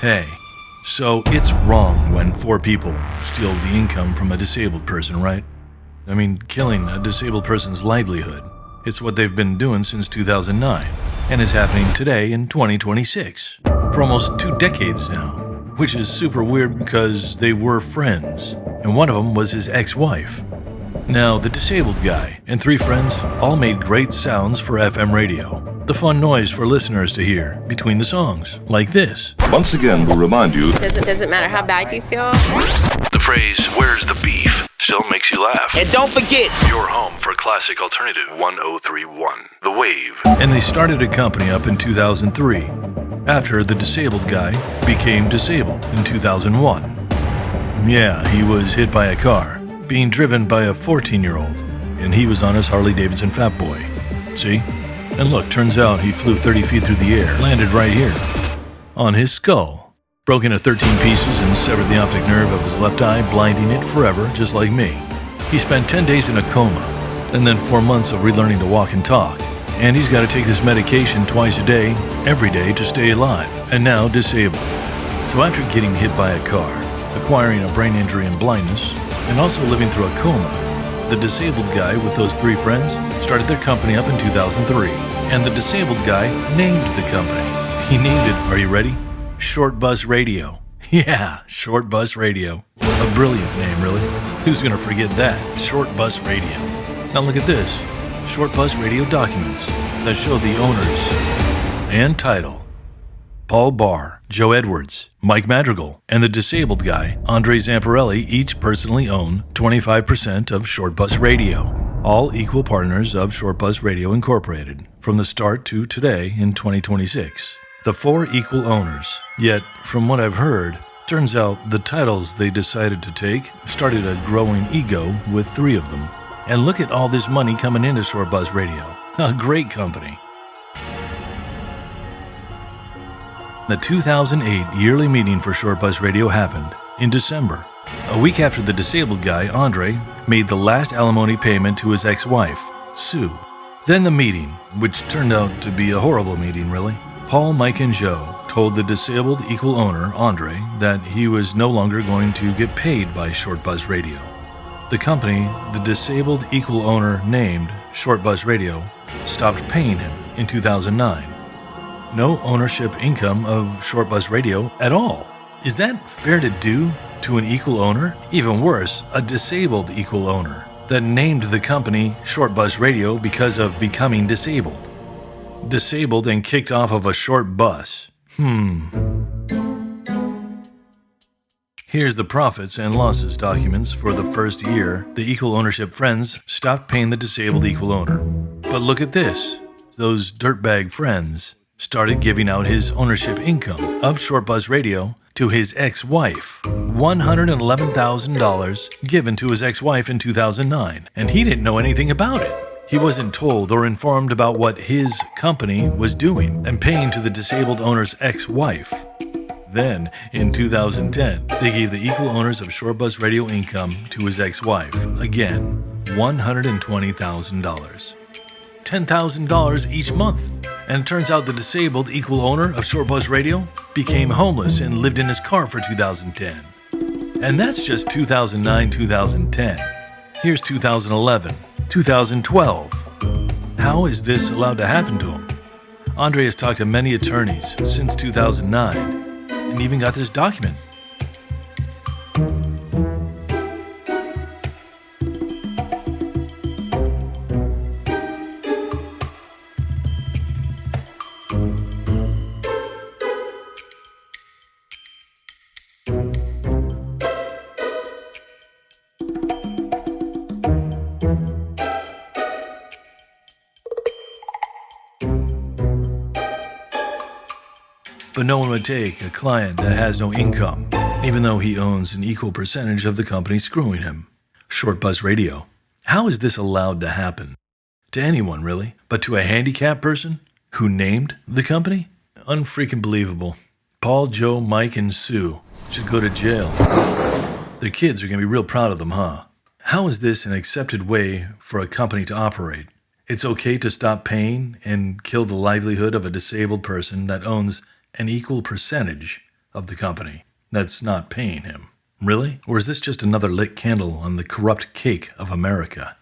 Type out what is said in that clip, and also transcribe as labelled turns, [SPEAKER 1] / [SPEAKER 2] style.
[SPEAKER 1] Hey, so it's wrong when 4 people steal the income from a disabled person, right? I mean, killing a disabled person's livelihood. It's what they've been doing since 2009, and is happening today in 2026, for almost 2 decades now, which is super weird because they were friends, and one of them was his ex-wife. Now, the disabled guy and 3 friends all made great sounds for FM radio. The fun noise for listeners to hear between the songs, like this.
[SPEAKER 2] Once again, we'll remind you...
[SPEAKER 3] Doesn't matter how bad you feel.
[SPEAKER 1] The phrase, "Where's the beef?" still makes you laugh.
[SPEAKER 4] And don't forget,
[SPEAKER 1] Your home for classic alternative 1031, The Wave. And they started a company up in 2003, after the disabled guy became disabled in 2001. Yeah, he was hit by a car, being driven by a 14-year-old, and he was on his Harley-Davidson Fat Boy. See? And look, turns out he flew 30 feet through the air, landed right here, on his skull, broke into 13 pieces and severed the optic nerve of his left eye, blinding it forever, just like me. He spent 10 days in a coma, and then 4 months of relearning to walk and talk. And he's got to take this medication twice a day, every day, to stay alive, and now disabled. So after getting hit by a car, acquiring a brain injury and blindness, and also living through a coma, the disabled guy with those 3 friends started their company up in 2003. And the disabled guy named the company. He named it, are you ready? Shortbus Radio. Yeah, Shortbus Radio. A brilliant name, really. Who's going to forget that? Shortbus Radio. Now look at this. Shortbus Radio documents that show the owners and title. Paul Bahr, Joe Edwards, Mike Madrigal, and the disabled guy, Edwards Zamparelli, each personally own 25% of Shortbus Radio. All equal partners of Shortbus Radio Incorporated, from the start to today in 2026. The 4 equal owners. Yet, from what I've heard, turns out the titles they decided to take started a growing ego with 3 of them. And look at all this money coming into Shortbus Radio. A great company. The 2008 yearly meeting for Shortbus Radio happened in December. A week after the disabled guy, Andre, made the last alimony payment to his ex-wife, Sue. Then the meeting, which turned out to be a horrible meeting, really. Paul, Mike, and Joe told the disabled equal owner, Andre, that he was no longer going to get paid by Shortbus Radio. The company the disabled equal owner named Shortbus Radio stopped paying him in 2009. No ownership income of Shortbus Radio at all. Is that fair to do to an equal owner? Even worse, a disabled equal owner that named the company Shortbus Radio because of becoming disabled. Disabled and kicked off of a short bus. Here's the profits and losses documents for the first year the equal ownership friends stopped paying the disabled equal owner. But look at this. Those dirtbag friends started giving out his ownership income of Shortbus Radio to his ex-wife. $111,000 given to his ex-wife in 2009, and he didn't know anything about it. He wasn't told or informed about what his company was doing and paying to the disabled owner's ex-wife. Then, in 2010, they gave the equal owners of Shortbus Radio income to his ex-wife. Again, $120,000. $10,000 each month. And it turns out the disabled equal owner of Shortbus Radio became homeless and lived in his car for 2010. And that's just 2009-2010. Here's 2011, 2012. How is this allowed to happen to him? Andre has talked to many attorneys since 2009 and even got this document. But no one would take a client that has no income, even though he owns an equal percentage of the company screwing him. Shortbus Radio. How is this allowed to happen? To anyone, really, but to a handicapped person who named the company? Unfreaking believable. Paul, Joe, Mike, and Sue should go to jail. Their kids are going to be real proud of them, huh? How is this an accepted way for a company to operate? It's okay to stop paying and kill the livelihood of a disabled person that owns an equal percentage of the company that's not paying him. Really? Or is this just another lit candle on the corrupt cake of America?